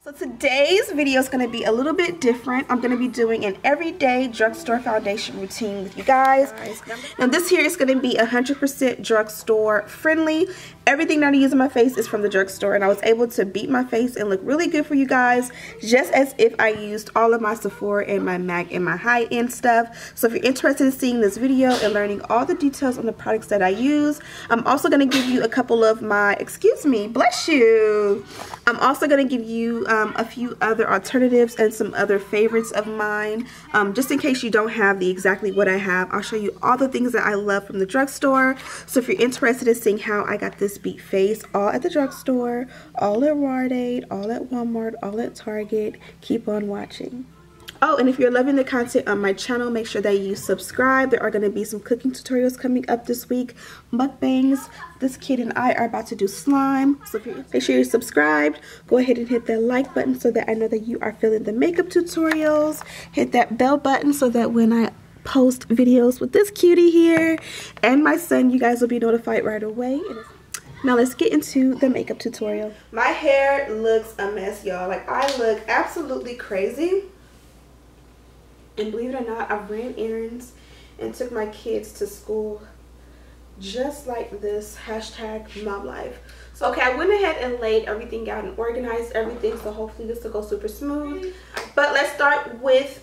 So today's video is going to be a little bit different. I'm going to be doing an everyday drugstore foundation routine with you guys. Now this here is going to be 100% drugstore friendly. Everything that I use on my face is from the drugstore, and I was able to beat my face and look really good for you guys, just as if I used all of my Sephora and my MAC and my high-end stuff. So if you're interested in seeing this video and learning all the details on the products that I use, I'm also going to give you a couple of my, bless you. I'm also going to give you a few other alternatives and some other favorites of mine, just in case you don't have exactly what I have. I'll show you all the things that I love from the drugstore. So if you're interested in seeing how I got this beat face, all at the drugstore, all at Rite Aid, all at Walmart, all at Target, keep on watching. Oh, and if you're loving the content on my channel, make sure that you subscribe. There are going to be some cooking tutorials coming up this week, mukbangs. This kid and I are about to do slime, so make sure you're subscribed. Go ahead and hit that like button so that I know that you are feeling the makeup tutorials. Hit that bell button so that when I post videos with this cutie here and my son, you guys will be notified right away. Now let's get into the makeup tutorial. My hair looks a mess, y'all. Like, I look absolutely crazy. And believe it or not, I ran errands and took my kids to school just like this. Hashtag mom life. So okay, I went ahead and laid everything out and organized everything, so hopefully this will go super smooth. But let's start with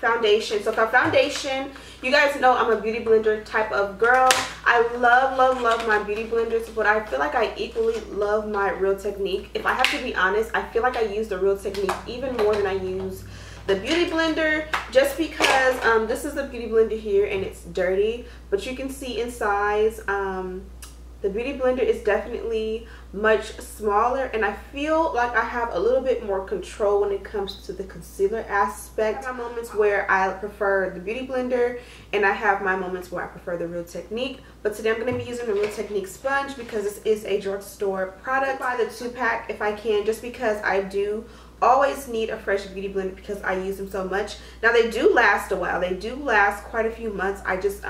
foundation. So for foundation, you guys know I'm a beauty blender type of girl. I love my beauty blenders, but I feel like I equally love my Real Technique. If I have to be honest, I feel like I use the Real Technique even more than I use the beauty blender, just because this is the beauty blender here and it's dirty, but you can see inside the beauty blender is definitely much smaller, and I feel like I have a little bit more control when it comes to the concealer aspect. I have my moments where I prefer the beauty blender, and I have my moments where I prefer the Real Technique. But today I'm going to be using the Real Technique sponge because this is a drugstore product. I buy the 2-pack if I can, just because I do always need a fresh beauty blender because I use them so much. Now they do last a while. They do last quite a few months. I just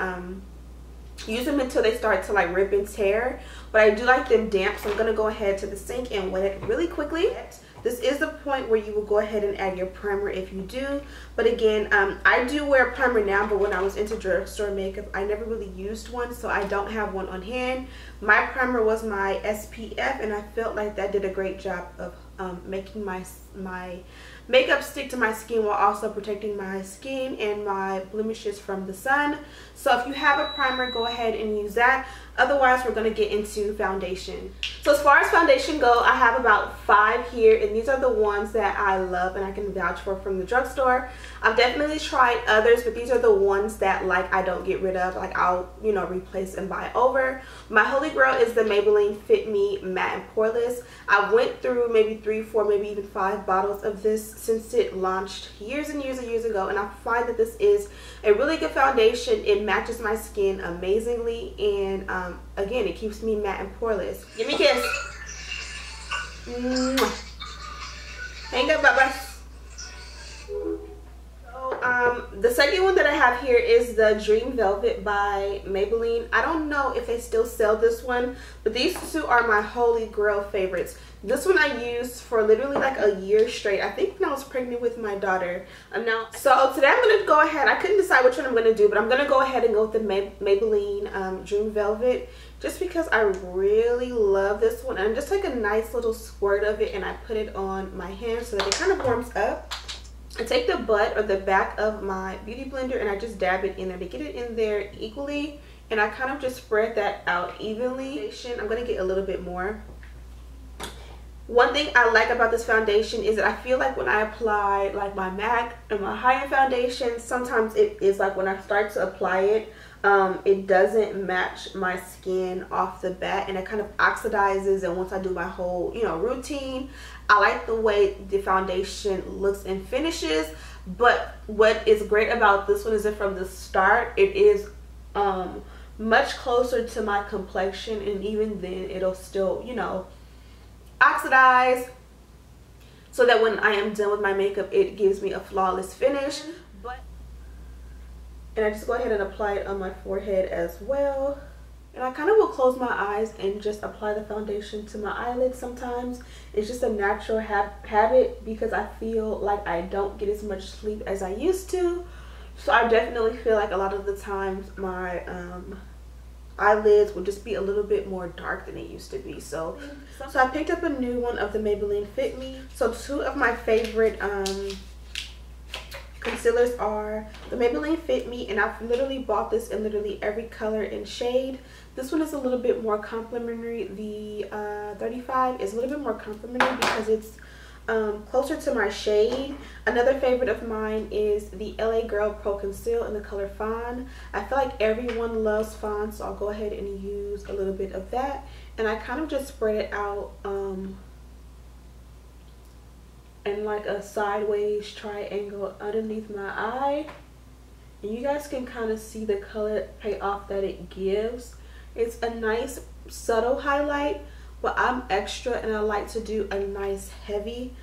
use them until they start to like rip and tear, but I do like them damp, so I'm going to go ahead to the sink and wet it really quickly. This is the point where you will go ahead and add your primer if you do. But again, I do wear a primer now, but when I was into drugstore makeup, I never really used one, so I don't have one on hand. My primer was my SPF, and I felt like that did a great job of making my makeup stick to my skin while also protecting my skin and my blemishes from the sun. So if you have a primer, go ahead and use that. Otherwise, we're going to get into foundation. So as far as foundation go, I have about 5 here, and these are the ones that I love and I can vouch for from the drugstore. I've definitely tried others, but these are the ones that like I don't get rid of. Like, I'll, you know, replace and buy over. My holy grail is the Maybelline Fit Me Matte and Poreless. I went through maybe 3, 4, maybe even 5 bottles of this since it launched years and years and years ago, and I find that this is a really good foundation. It matches my skin amazingly, and again, it keeps me matte and poreless. Give me a kiss. Mwah. Hang up, Bubba. So, the second one that I have here is the Dream Velvet by Maybelline. I don't know if they still sell this one, but these two are my holy grail favorites. This one I used for literally like a year straight. I think when I was pregnant with my daughter. So today I'm going to go ahead. I couldn't decide which one I'm going to do, but I'm going to go ahead and go with the Maybelline Dream Velvet, just because I really love this one. And just like a nice little squirt of it, and I put it on my hand so that it kind of warms up. I take the butt or the back of my beauty blender and I just dab it in there to get it in there equally, and I kind of just spread that out evenly. I'm going to get a little bit more. One thing I like about this foundation is that I feel like when I apply like my MAC and my high-end foundation, sometimes it is like when I start to apply it, it doesn't match my skin off the bat, and it kind of oxidizes. And once I do my whole, you know, routine, I like the way the foundation looks and finishes. But what is great about this one is that from the start, it is much closer to my complexion, and even then it'll still, you know, oxidize, so that when I am done with my makeup, it gives me a flawless finish. And I just go ahead and apply it on my forehead as well. And I kind of will close my eyes and just apply the foundation to my eyelids sometimes. It's just a natural habit because I feel like I don't get as much sleep as I used to. So I definitely feel like a lot of the times my eyelids will just be a little bit more dark than it used to be. So I picked up a new one of the Maybelline Fit Me. So two of my favorite concealers are the Maybelline Fit Me, and I've literally bought this in literally every color and shade. This one is a little bit more complimentary. The 35 is a little bit more complimentary because it's closer to my shade. Another favorite of mine is the LA Girl Pro Conceal in the color Fawn. I feel like everyone loves Fawn, so I'll go ahead and use a little bit of that. And I kind of just spread it out in like a sideways triangle underneath my eye. And you guys can kind of see the color payoff that it gives. It's a nice subtle highlight, but I'm extra and I like to do a nice heavy,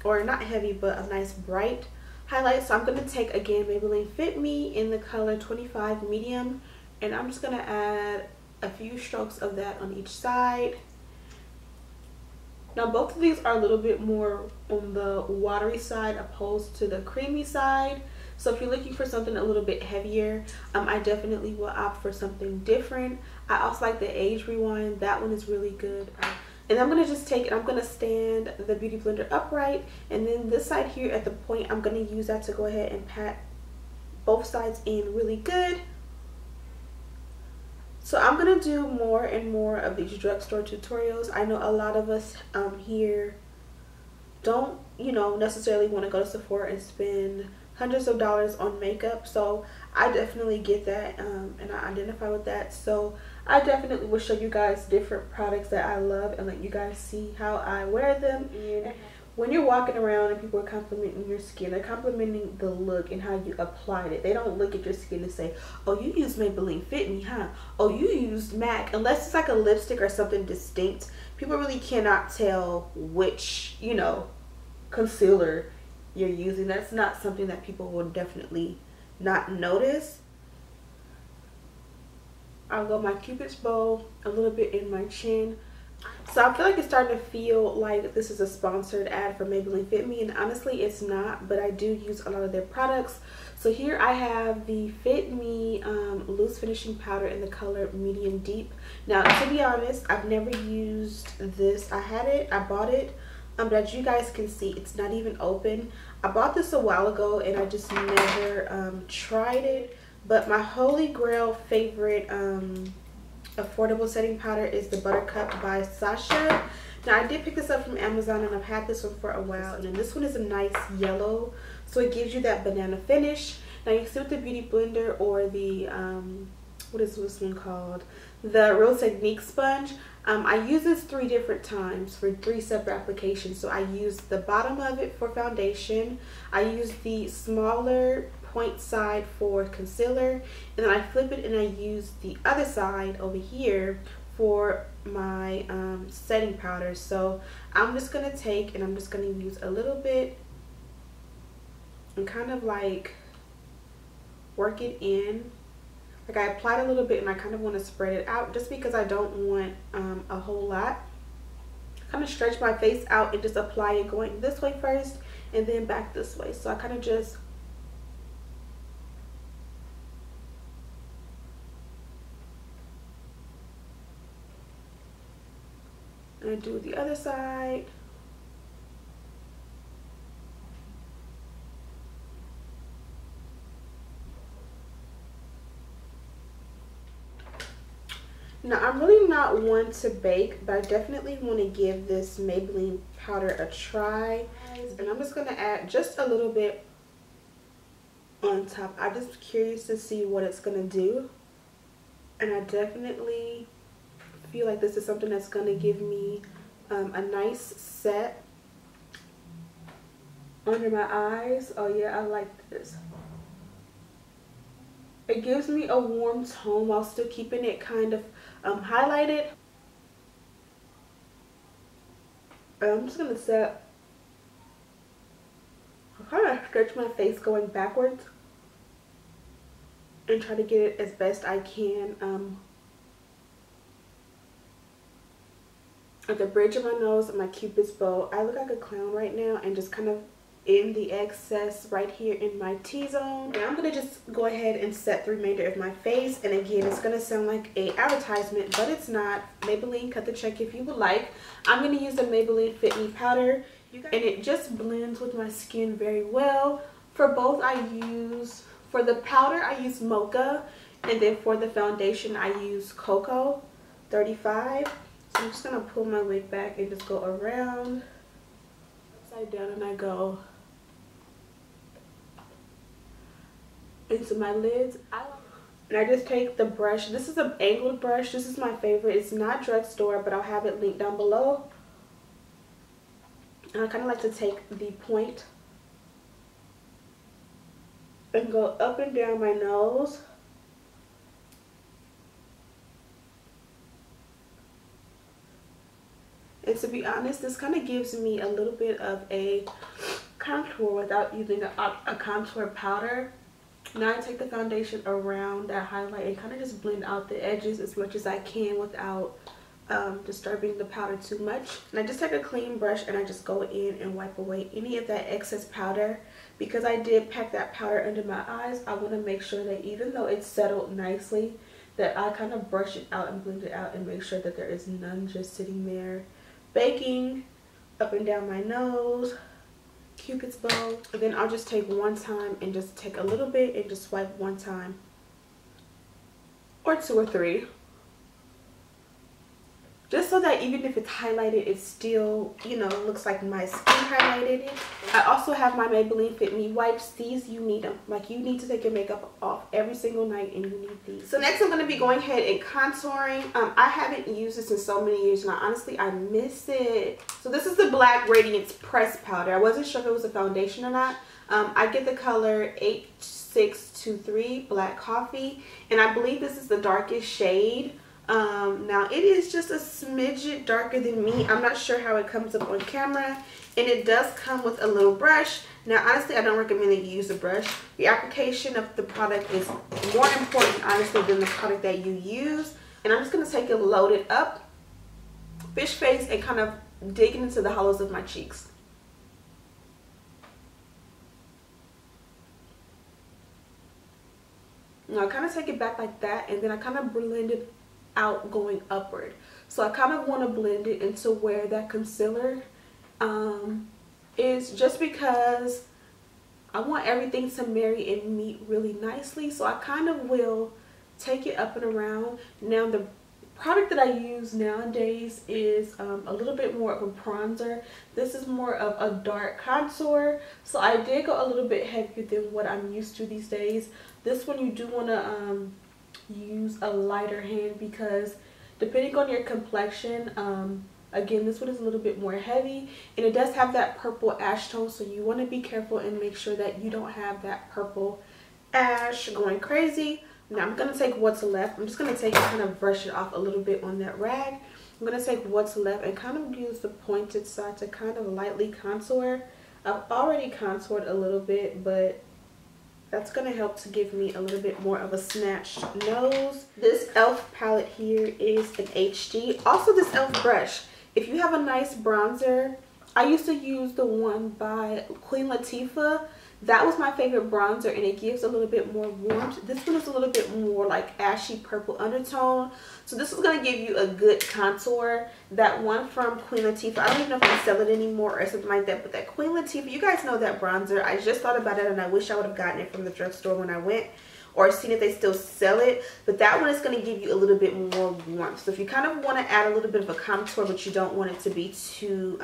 or not heavy, but a nice bright highlight. So I'm going to take, again, Maybelline Fit Me in the color 25 medium, and I'm just going to add a few strokes of that on each side. Now both of these are a little bit more on the watery side opposed to the creamy side. So if you're looking for something a little bit heavier, I definitely will opt for something different. I also like the Age Rewind. That one is really good. And I'm going to just take it, I'm going to stand the Beauty Blender upright, and then this side here at the point, I'm going to use that to go ahead and pat both sides in really good. So I'm going to do more and more of these drugstore tutorials. I know a lot of us here don't, you know, necessarily want to go to Sephora and spend hundreds of dollars on makeup. So I definitely get that, and I identify with that. So I definitely will show you guys different products that I love and let you guys see how I wear them. And when you're walking around and people are complimenting your skin, they're complimenting the look and how you applied it. They don't look at your skin and say, oh, you used Maybelline Fit Me, huh? Oh, you used MAC. Unless it's like a lipstick or something distinct, people really cannot tell which, you know, concealer you're using. That's not something that people will definitely not notice. I'll go my Cupid's bow a little bit in my chin. So I feel like it's starting to feel like this is a sponsored ad for Maybelline Fit Me, and honestly it's not, but I do use a lot of their products. So here I have the Fit Me loose finishing powder in the color medium deep. Now to be honest, I've never used this. I bought it, but as you guys can see, it's not even open. I bought this a while ago and I just never tried it. But my holy grail favorite affordable setting powder is the Buttercup by Sasha. Now I did pick this up from Amazon and I've had this one for a while, and then this one is a nice yellow, so it gives you that banana finish. Now you can see with the Beauty Blender or the what is this one called, the Real Technique sponge, I use this 3 different times for 3 separate applications. So I use the bottom of it for foundation, I use the smaller point side for concealer, and then I flip it and I use the other side over here for my setting powder. So I'm just going to take and I'm just going to use a little bit and kind of like work it in. Like I applied a little bit and I kind of want to spread it out just because I don't want a whole lot. Kind of stretch my face out and just apply it going this way first and then back this way. So I kind of just and do the other side. Now I'm really not one to bake, but I definitely want to give this Maybelline powder a try, and I'm just going to add just a little bit on top. I'm just curious to see what it's going to do, and I definitely feel like this is something that's going to give me a nice set under my eyes. Oh yeah, I like this. It gives me a warm tone while still keeping it kind of highlighted. I'm just going to set, I'll kind of stretch my face going backwards and try to get it as best I can at the bridge of my nose and my cupid's bow. I look like a clown right now and just kind of in the excess right here in my T-zone. And I'm going to just go ahead and set the remainder of my face. And again, it's going to sound like a advertisement, but it's not. Maybelline, cut the check if you would like. I'm going to use the Maybelline Fit Me powder. And it just blends with my skin very well. For both, for the powder, I use Mocha. And then for the foundation, I use Cocoa 35. So I'm just going to pull my wig back and just go around, upside down, and I go into my lids. And I just take the brush. This is an angled brush. This is my favorite. It's not Drugstore, but I'll have it linked down below. And I kind of like to take the point and go up and down my nose. And to be honest, this kind of gives me a little bit of a contour without using a contour powder. Now I take the foundation around that highlight and kind of just blend out the edges as much as I can without disturbing the powder too much. And I just take a clean brush and I just go in and wipe away any of that excess powder. Because I did pack that powder under my eyes, I want to make sure that even though it's settled nicely, that I kind of brush it out and blend it out and make sure that there is none just sitting there baking up and down my nose, cupid's bow. And then I'll just take one time and just take a little bit and just swipe one time or two or three, just so that even if it's highlighted, it still, you know, looks like my skin highlighted. I also have my Maybelline Fit Me wipes. These, you need them. Like, you need to take your makeup off every single night, and you need these. So next I'm going to be going ahead and contouring. I haven't used this in so many years, and honestly, I miss it. So this is the Black Radiance Press Powder. I wasn't sure if it was a foundation or not. I get the color 8623 Black Coffee, and I believe this is the darkest shade. Now it is just a smidget darker than me. I'm not sure how it comes up on camera, and it does come with a little brush. Now honestly, I don't recommend that you use a brush. The application of the product is more important honestly than the product that you use. And I'm just going to take it, load it up, fish face, and kind of dig into the hollows of my cheeks. Now I kind of take it back like that, and then I kind of blend it out going upward. So I kind of want to blend it into where that concealer is, just because I want everything to marry and meet really nicely. So I kind of will take it up and around. Now the product that I use nowadays is a little bit more of a bronzer. This is more of a dark contour, so I did go a little bit heavier than what I'm used to these days. This one you do want to use a lighter hand, because depending on your complexion, again, this one is a little bit more heavy, and it does have that purple ash tone, so you want to be careful and make sure that you don't have that purple ash going crazy. Now I'm going to take what's left. I'm just going to take and kind of brush it off a little bit on that rag. I'm going to take what's left and kind of use the pointed side to kind of lightly contour. I've already contoured a little bit, but that's going to help to give me a little bit more of a snatched nose. This e.l.f. palette here is an HD. Also this e.l.f. brush. If you have a nice bronzer, I used to use the one by Queen Latifah. That was my favorite bronzer, and it gives a little bit more warmth. This one is a little bit more like ashy purple undertone. So this is going to give you a good contour. That one from Queen Latifah, I don't even know if they sell it anymore or something like that, but that Queen Latifah, you guys know that bronzer. I just thought about it, and I wish I would have gotten it from the drugstore when I went, or seen if they still sell it. But that one is going to give you a little bit more warmth. So if you kind of want to add a little bit of a contour, but you don't want it to be too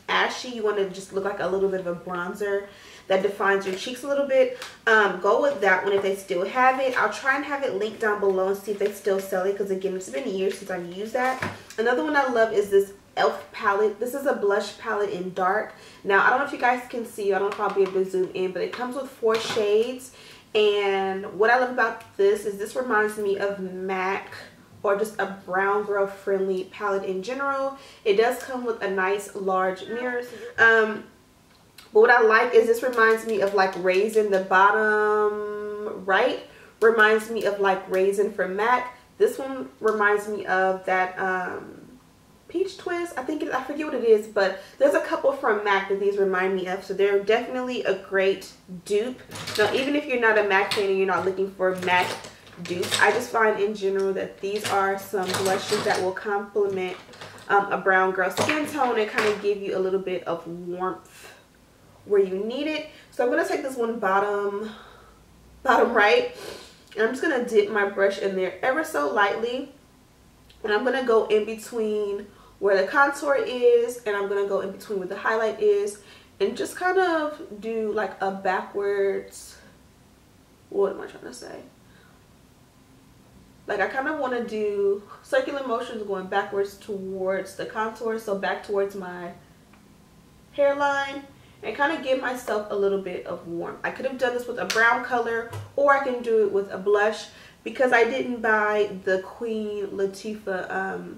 ashy, you want to just look like a little bit of a bronzer that defines your cheeks a little bit, go with that one if they still have it. I'll try and have it linked down below and see if they still sell it, because again, it's been years since I've used that. Another one I love is this e.l.f. palette. This is a blush palette in dark. Now I don't know if you guys can see, I don't know if I'll be able to zoom in, but it comes with 4 shades. And what I love about this is this reminds me of MAC, or just a brown girl friendly palette in general. It does come with a nice large mirror. But what I like is this reminds me of like Raisin. The bottom right reminds me of like Raisin from MAC. This one reminds me of that Peach Twist, I forget what it is, but there's a couple from MAC that these remind me of, so they're definitely a great dupe. Now, even if you're not a MAC fan and you're not looking for MAC dupes, I just find in general that these are some blushes that will complement a brown girl skin tone and kind of give you a little bit of warmth where you need it. So I'm going to take this one bottom right, and I'm just going to dip my brush in there ever so lightly, and I'm going to go in between where the contour is, and I'm going to go in between where the highlight is, and just kind of do like a backwards, what am I trying to say? Like I kind of want to do circular motions going backwards towards the contour, so back towards my hairline, and kind of give myself a little bit of warmth. I could have done this with a brown color, or I can do it with a blush. Because I didn't buy the Queen Latifah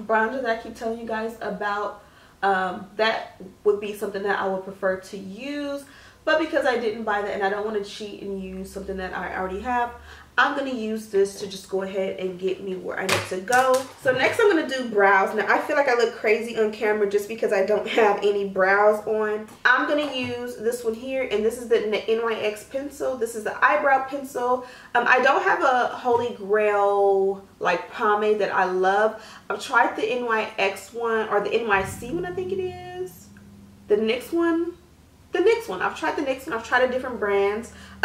bronzer that I keep telling you guys about, that would be something that I would prefer to use. But because I didn't buy that and I don't want to cheat and use something that I already have, I'm going to use this to just go ahead and get me where I need to go. So next I'm going to do brows. Now I feel like I look crazy on camera just because I don't have any brows on. I'm going to use this one here, and this is the NYX pencil. This is the eyebrow pencil. I don't have a holy grail like pomade that I love. I've tried the NYX one, or the NYC one I think it is. The NYX one. I've tried the NYX one. I've tried a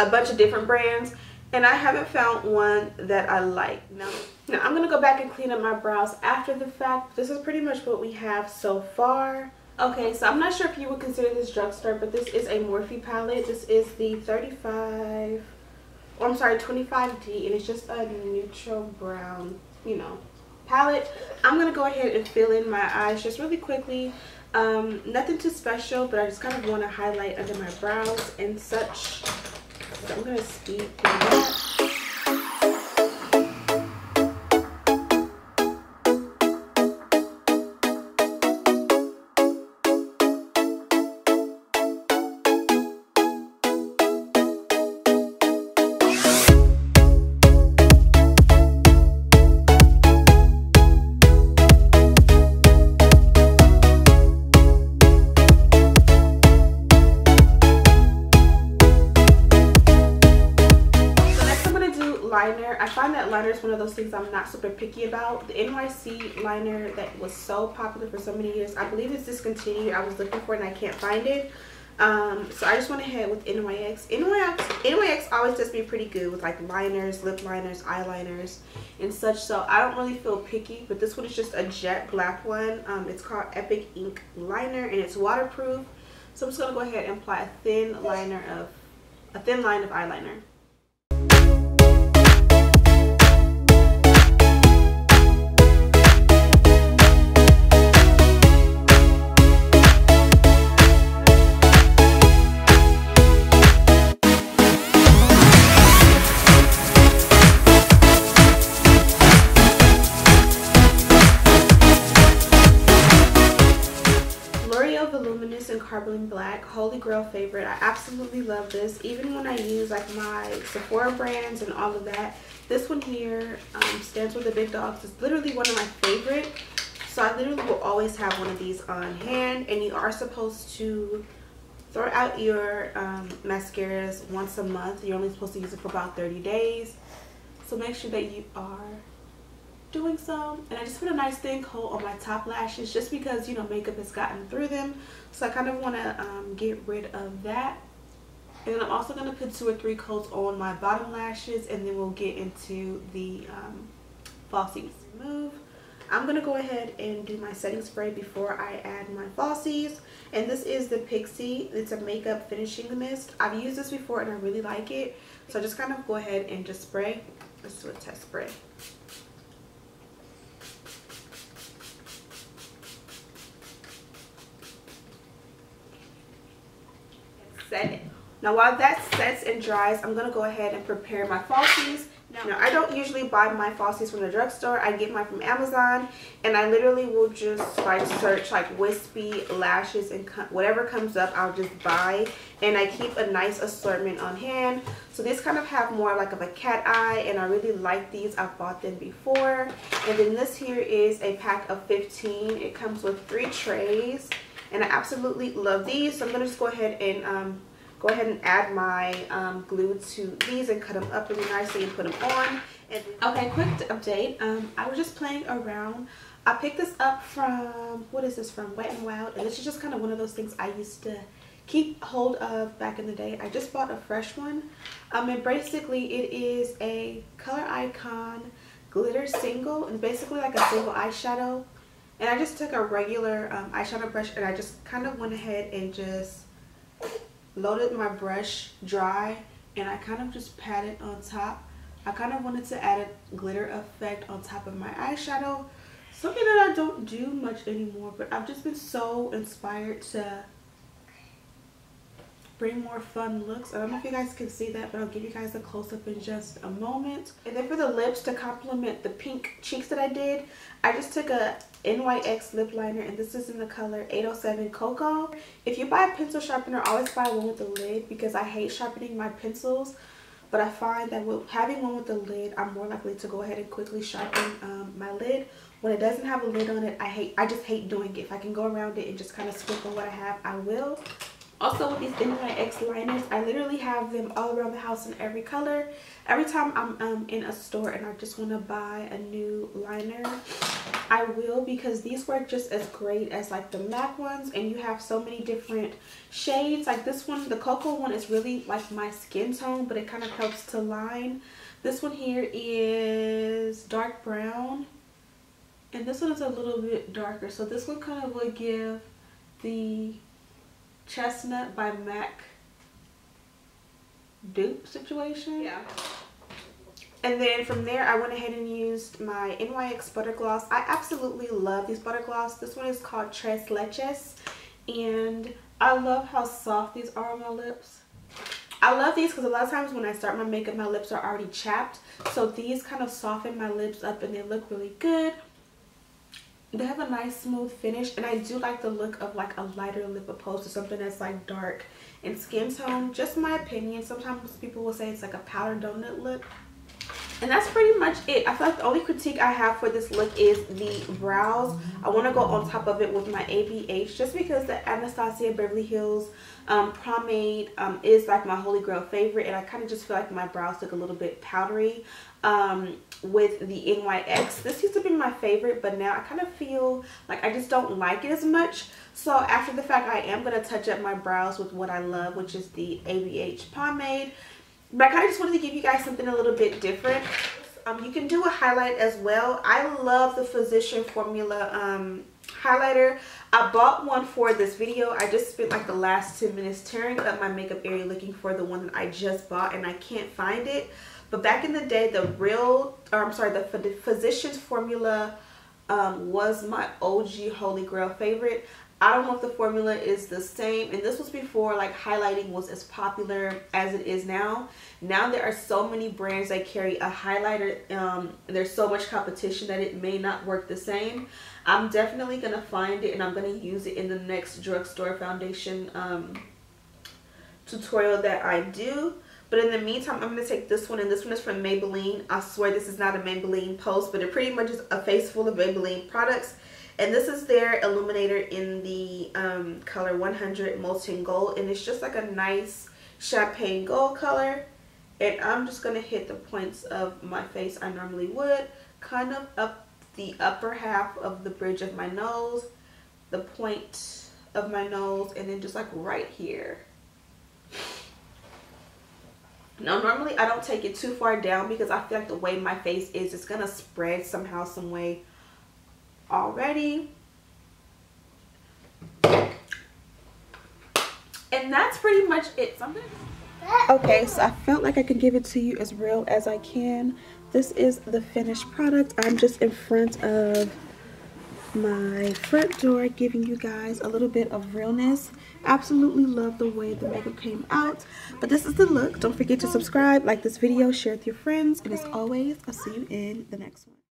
bunch of different brands. And I haven't found one that I like. Now I'm going to go back and clean up my brows after the fact. This is pretty much what we have so far. Okay, so I'm not sure if you would consider this Drugstore, but this is a Morphe palette. This is the 25D, and it's just a neutral brown, you know, palette. I'm going to go ahead and fill in my eyes just really quickly. Nothing too special, but I just kind of want to highlight under my brows and such. So I'm going to speed things up. I find that liner is one of those things I'm not super picky about. The NYC liner that was so popular for so many years, I believe it's discontinued. I was looking for it and I can't find it. So I just went ahead with NYX. NYX always does me pretty good with like liners, lip liners, eyeliners, and such. So I don't really feel picky, but this one is just a jet black one. It's called Epic Ink Liner, and it's waterproof. So I'm just gonna go ahead and apply a thin line of eyeliner. Voluminous and Carbon Black, holy grail favorite. I absolutely love this. Even when I use like my Sephora brands and all of that, this one here stands with the big dogs. It's literally one of my favorite. So I literally will always have one of these on hand. And you are supposed to throw out your mascaras once a month. You're only supposed to use it for about 30 days. So make sure that you are doing so. And I just put a nice thin coat on my top lashes just because, you know, makeup has gotten through them. So I kind of want to get rid of that. And then I'm also going to put 2 or 3 coats on my bottom lashes, and then we'll get into the falsies. I'm going to go ahead and do my setting spray before I add my falsies. And this is the Pixie. It's a makeup finishing mist. I've used this before and I really like it. So I just kind of go ahead and just spray. Let's do a test spray. Set it. Now while that sets and dries, I'm going to go ahead and prepare my falsies. Now, I don't usually buy my falsies from the drugstore. I get mine from Amazon, and I literally will just like search like wispy lashes, and whatever comes up I'll just buy, and I keep a nice assortment on hand. So these kind of have more like of a cat eye, and I really like these. I've bought them before. And then this here is a pack of 15. It comes with 3 trays, and I absolutely love these. So I'm gonna just go ahead and add my glue to these and cut them up really nicely and put them on. And okay, quick update. I was just playing around. I picked this up from, what is this from? Wet n Wild, and this is just kind of one of those things I used to keep hold of back in the day. I just bought a fresh one. And basically it is a Color Icon glitter single, and basically like a single eyeshadow. And I just took a regular eyeshadow brush, and I just kind of went ahead and just loaded my brush dry, and I kind of just patted on top. I kind of wanted to add a glitter effect on top of my eyeshadow, something that I don't do much anymore, but I've just been so inspired to bring more fun looks. I don't know if you guys can see that, but I'll give you guys a close-up in just a moment. And then for the lips, to complement the pink cheeks that I did, I just took a NYX lip liner, and this is in the color 807 Cocoa. If you buy a pencil sharpener, always buy one with the lid, because I hate sharpening my pencils, but I find that with having one with the lid, I'm more likely to go ahead and quickly sharpen my lid. When it doesn't have a lid on it, I just hate doing it. If I can go around it and just kind of sprinkle what I have, I will. Also with these NYX liners, I literally have them all around the house in every color. Every time I'm in a store and I just want to buy a new liner, I will, because these work just as great as like the MAC ones, and you have so many different shades. Like this one, the cocoa one, is really like my skin tone, but it kind of helps to line. This one here is dark brown, and this one is a little bit darker. So this one kind of would give the Chestnut by MAC dupe situation. Yeah. And then from there, I went ahead and used my NYX butter gloss. I absolutely love these butter gloss. This one is called Tres Leches, and I love how soft these are on my lips. I love these because a lot of times when I start my makeup, my lips are already chapped, so these kind of soften my lips up and they look really good. They have a nice smooth finish, and I do like the look of like a lighter lip opposed to something that's like dark in skin tone. Just my opinion. Sometimes people will say it's like a powder donut lip, and that's pretty much it. I feel like the only critique I have for this look is the brows. I want to go on top of it with my ABH, just because the Anastasia Beverly Hills pomade is like my holy grail favorite, and I kind of just feel like my brows look a little bit powdery with the NYX. This used to be my favorite, but now I kind of feel like I just don't like it as much. So after the fact, I am going to touch up my brows with what I love, which is the ABH pomade. But I kind of just wanted to give you guys something a little bit different. You can do a highlight as well. I love the Physician Formula highlighter. I bought one for this video. I just spent like the last 10 minutes tearing up my makeup area looking for the one that I just bought, and I can't find it. But back in the day, the Physician's Formula was my OG holy grail favorite. I don't know if the formula is the same, and this was before like highlighting was as popular as it is now. Now there are so many brands that carry a highlighter. There's so much competition that it may not work the same. I'm definitely gonna find it, and I'm gonna use it in the next drugstore foundation tutorial that I do. But in the meantime, I'm going to take this one, and this one is from Maybelline. I swear this is not a Maybelline post, but it pretty much is a face full of Maybelline products. And this is their illuminator in the color 100 Molten Gold, and it's just like a nice champagne gold color. And I'm just going to hit the points of my face I normally would, kind of up the upper half of the bridge of my nose, the point of my nose, and then just like right here. Now normally I don't take it too far down, because I feel like the way my face is, it's gonna spread somehow, some way already. And that's pretty much it. Okay, so I felt like I could give it to you as real as I can. This is the finished product. I'm just in front of my front door, giving you guys a little bit of realness. Absolutely love the way the makeup came out. But this is the look. Don't forget to subscribe, like this video, share with your friends, and as always, I'll see you in the next one.